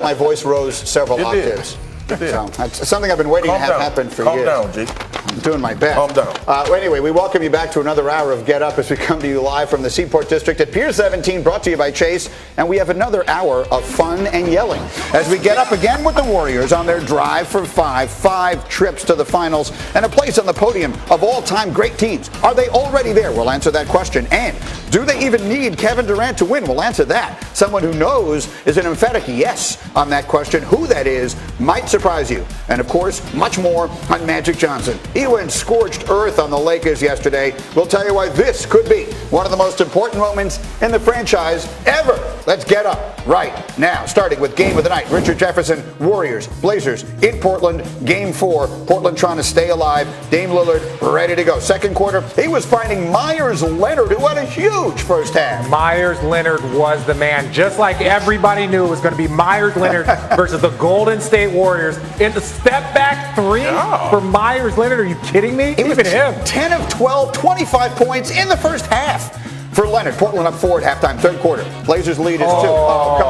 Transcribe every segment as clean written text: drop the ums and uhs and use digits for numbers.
My voice rose several octaves. So that's something I've been waiting to have happen for years. Calm down, G. I'm doing my best. Calm down. Well, anyway, we welcome you back to another hour of Get Up as we come to you live from the Seaport District at Pier 17, brought to you by Chase. And we have another hour of fun and yelling as we get up again with the Warriors on their drive for five trips to the finals and a place on the podium of all-time great teams. Are they already there? We'll answer that question. And do they even need Kevin Durant to win? We'll answer that. Someone who knows is an emphatic yes on that question. Who that is might surprise you. And of course, much more on Magic Johnson. He went scorched earth on the Lakers yesterday. We'll tell you why this could be one of the most important moments in the franchise ever. Let's get up right now. Starting with game of the night. Richard Jefferson, Warriors, Blazers in Portland. Game 4. Portland trying to stay alive. Dame Lillard ready to go. Second quarter, he was finding Myers Leonard, who had a huge first half. Myers Leonard was the man. Just like everybody knew it was going to be Myers Leonard versus the Golden State Warriors. In the step back three for Myers Leonard. Are you kidding me? It was Even him. 10 of 12, 25 points in the first half for Leonard. Portland up 4 at halftime, third quarter. Blazers lead is 2. Oh, come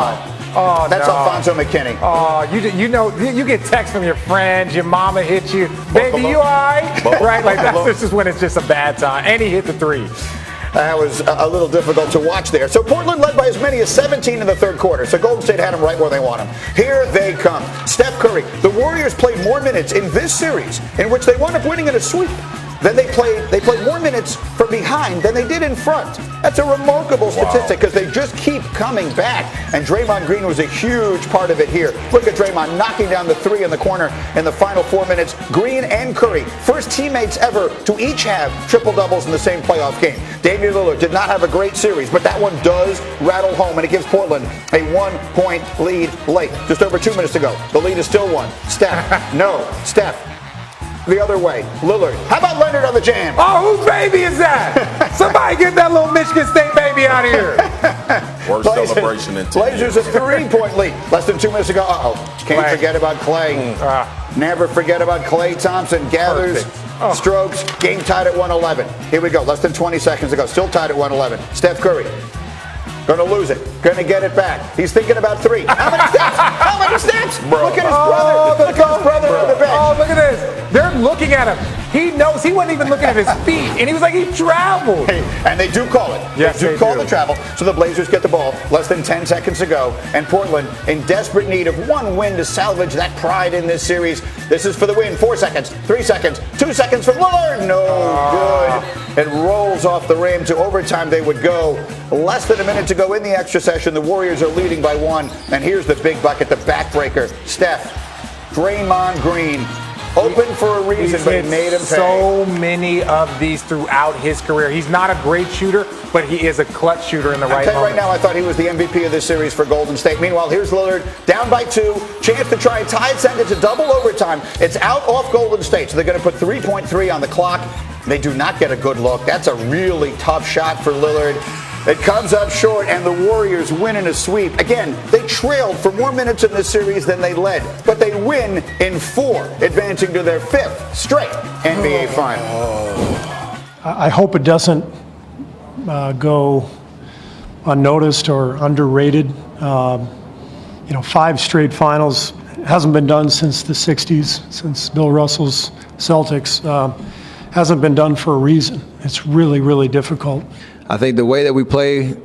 on. That's Alfonso McKinney. Oh, you know, you get texts from your friends, your mama hit you. Baby, you all right? Right? Like, this is when it's just a bad time. And he hit the 3. That was a little difficult to watch there. So Portland led by as many as 17 in the third quarter. So Golden State had them right where they want them. Here they come. Steph Curry. The Warriors played more minutes in this series, in which they wound up winning in a sweep. Then they played more minutes from behind than they did in front. That's a remarkable statistic because they just keep coming back. And Draymond Green was a huge part of it here. Look at Draymond knocking down the 3 in the corner in the final 4 minutes. Green and Curry, first teammates ever to each have triple-doubles in the same playoff game. Damian Lillard did not have a great series, but that one does rattle home, and it gives Portland a 1-point lead late. Just over 2 minutes to go. The lead is still 1. Steph. No. Steph. The other way. Lillard. How about Leonard on the jam? Oh, whose baby is that? Somebody get that little Michigan State baby out of here. Worst celebration in 10 Blazers a 3-point lead. Less than 2 minutes to go. Can't forget about Clay. Never forget about Clay Thompson. Gathers strokes. Game tied at 111. Here we go. Less than 20 seconds to go. Still tied at 111. Steph Curry. Gonna lose it. Gonna get it back. He's thinking about 3. How many steps? How many steps? Bro. Look at his brother. Look at his brother on the bench. Oh, look at this. They're looking at him. He knows. He wasn't even looking at his feet. And he was like, he traveled. And they do call it. Yes, they do call the travel. So the Blazers get the ball. Less than 10 seconds to go. And Portland in desperate need of one win to salvage that pride in this series. This is for the win. 4 seconds. 3 seconds. 2 seconds from Lillard. No good. It rolls off the rim. To overtime they would go. Less than a minute to go in the extra session. The Warriors are leading by 1. And here's the big bucket, the backbreaker. Steph, Draymond Green. Open for a reason, but it made him pay. So many of these throughout his career. He's not a great shooter, but he is a clutch shooter in the right moment. Right now, I thought he was the MVP of this series for Golden State. Meanwhile, here's Lillard down by 2. Chance to try and tie it, send it to double overtime. It's out off Golden State, so they're going to put 3.3 on the clock. They do not get a good look. That's a really tough shot for Lillard. It comes up short, and the Warriors win in a sweep. Again, they trailed for more minutes in this series than they led, but they win in 4, advancing to their 5th straight NBA final. I hope it doesn't go unnoticed or underrated. 5 straight finals hasn't been done since the 60s, since Bill Russell's Celtics. Hasn't been done for a reason. It's really, really difficult. I think the way that we play,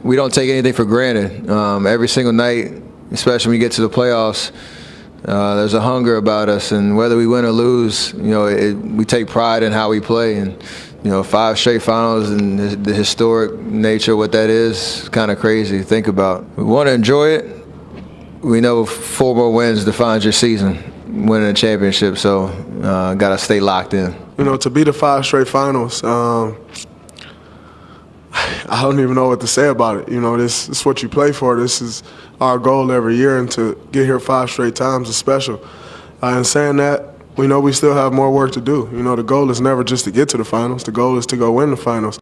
we don't take anything for granted. Every single night, especially when you get to the playoffs, there's a hunger about us, and whether we win or lose, we take pride in how we play. And 5 straight finals and the historic nature of what that is kind of crazy to think about. We want to enjoy it. We know 4 more wins defines your season, winning a championship. So got to stay locked in. To be the 5 straight finals. I don't even know what to say about it. This is what you play for. This is our goal every year, and to get here 5 straight times is special. And saying that, we know we still have more work to do. The goal is never just to get to the finals. The goal is to go win the finals.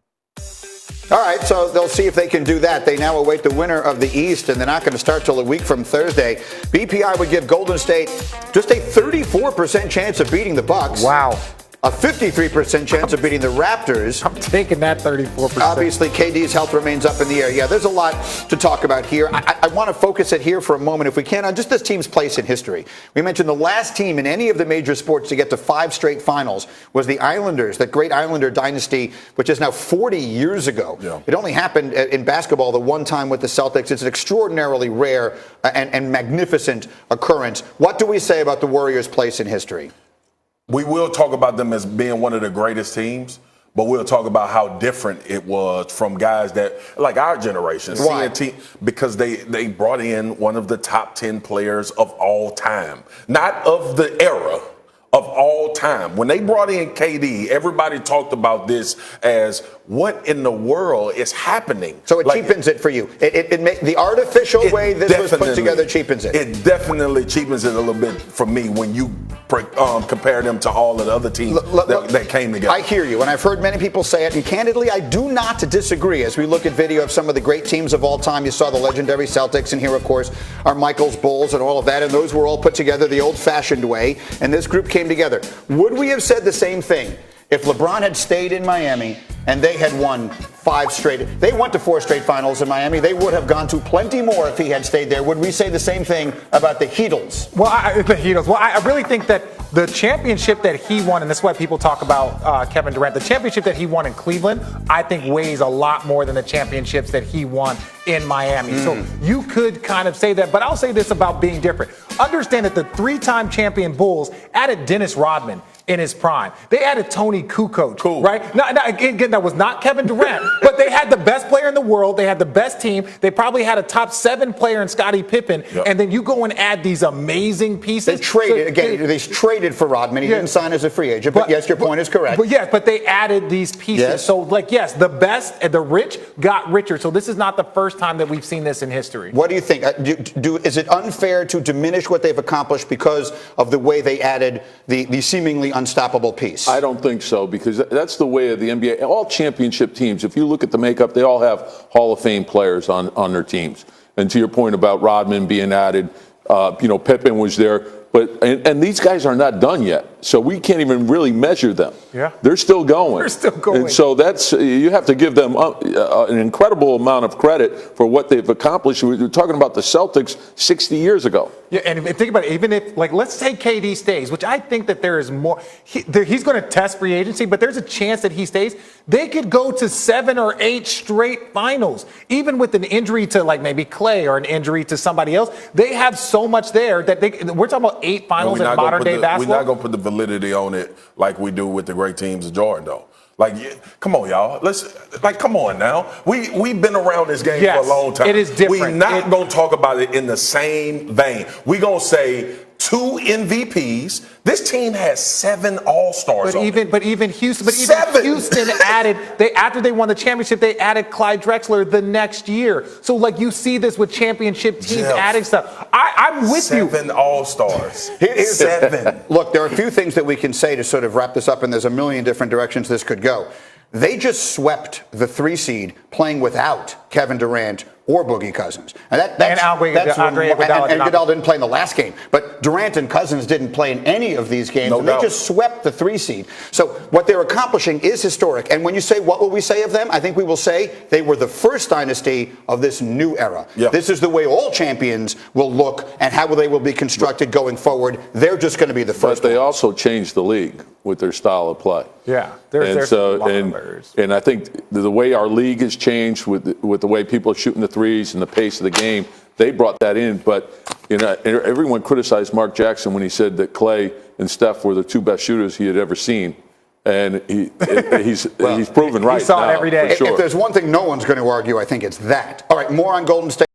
All right, so they'll see if they can do that. They now await the winner of the East, and they're not going to start till a week from Thursday. BPI would give Golden State just a 34% chance of beating the Bucks. Wow. a 53% chance of beating the Raptors. I'm taking that 34%. Obviously, KD's health remains up in the air. Yeah, there's a lot to talk about here. I want to focus it here for a moment, if we can, on just this team's place in history. We mentioned the last team in any of the major sports to get to 5 straight finals was the Islanders, that great Islander dynasty, which is now 40 years ago. Yeah. It only happened in basketball the one time with the Celtics. It's an extraordinarily rare and magnificent occurrence. What do we say about the Warriors' place in history? We will talk about them as being one of the greatest teams, but we'll talk about how different it was from guys that, like our generation. Why? Because they brought in one of the top 10 players of all time. Not of the era, of all time. When they brought in KD, everybody talked about this as what in the world is happening. So it cheapens it for you. The artificial way this was put together cheapens it. It definitely cheapens it a little bit for me when you compare them to all of the other teams that came together. I hear you, and I've heard many people say it, and candidly, I do not disagree. As we look at video of some of the great teams of all time, you saw the legendary Celtics, and here, of course, are Michael's Bulls and all of that, and those were all put together the old-fashioned way, and this group came together. Would we have said the same thing if LeBron had stayed in Miami and they had won 5 straight? They went to 4 straight finals in Miami. They would have gone to plenty more if he had stayed there. Would we say the same thing about the Heatles? Well, I really think that the championship that he won, and this is why people talk about Kevin Durant, the championship that he won in Cleveland, I think weighs a lot more than the championships that he won in Miami. So you could kind of say that, but I'll say this about being different. Understand that the 3-time champion Bulls added Dennis Rodman in his prime. They added Tony Kukoc, right? Now, again, that was not Kevin Durant, but they had the best player in the world. They had the best team. They probably had a top 7 player in Scottie Pippen, and then you go and add these amazing pieces. They traded, they traded for Rodman. He didn't sign as a free agent, but yes, your point is correct. But they added these pieces. Yes. So, yes, the best and the rich got richer. So this is not the first time that we've seen this in history. What do you think? Is it unfair to diminish what they've accomplished because of the way they added the seemingly unstoppable piece? I don't think so, because that's the way of the NBA. All championship teams, if you look at the makeup, they all have Hall of Fame players on their teams. And to your point about Rodman being added, Pippen was there. And these guys are not done yet, so we can't even really measure them. Yeah, they're still going. They're still going. And so you have to give them an incredible amount of credit for what they've accomplished. We were talking about the Celtics 60 years ago. Yeah, and think about it. Even if, let's say KD stays, which I think that there is more. He's going to test free agency, but there's a chance that he stays. They could go to 7 or 8 straight finals, even with an injury to maybe Clay or an injury to somebody else. They have so much there that we're talking about 8 finals in modern day basketball. We're not going to put the validity on it like we do with the great teams of Jordan, though. Come on, y'all. Come on now. We've been around this game for a long time. It is different. We're not going to talk about it in the same vein. We're going to say 2 MVPs. This team has 7 All-Stars. But even Houston added. After they won the championship, they added Clyde Drexler the next year. So you see this with championship teams adding stuff. I'm with you. 7 All-Stars. 7. Look, there are a few things that we can say to sort of wrap this up, and there's a million different directions this could go. They just swept the 3 seed playing without Kevin Durant or Boogie Cousins. And Andre Iguodala didn't play in the last game. But Durant and Cousins didn't play in any of these games. They just swept the 3 seed. So what they're accomplishing is historic. And when you say, what will we say of them? I think we will say they were the first dynasty of this new era. Yeah. This is the way all champions will look and how they will be constructed going forward. They're just going to be the first. But they also changed the league with their style of play. Yeah. And I think the way our league has changed with the way people are shooting the threes and the pace of the game, they brought that in. But everyone criticized Mark Jackson when he said that Clay and Steph were the 2 best shooters he had ever seen. And he's proven right. He saw now, it every day. for sure. If there's one thing no one's going to argue, I think it's that. All right, more on Golden State.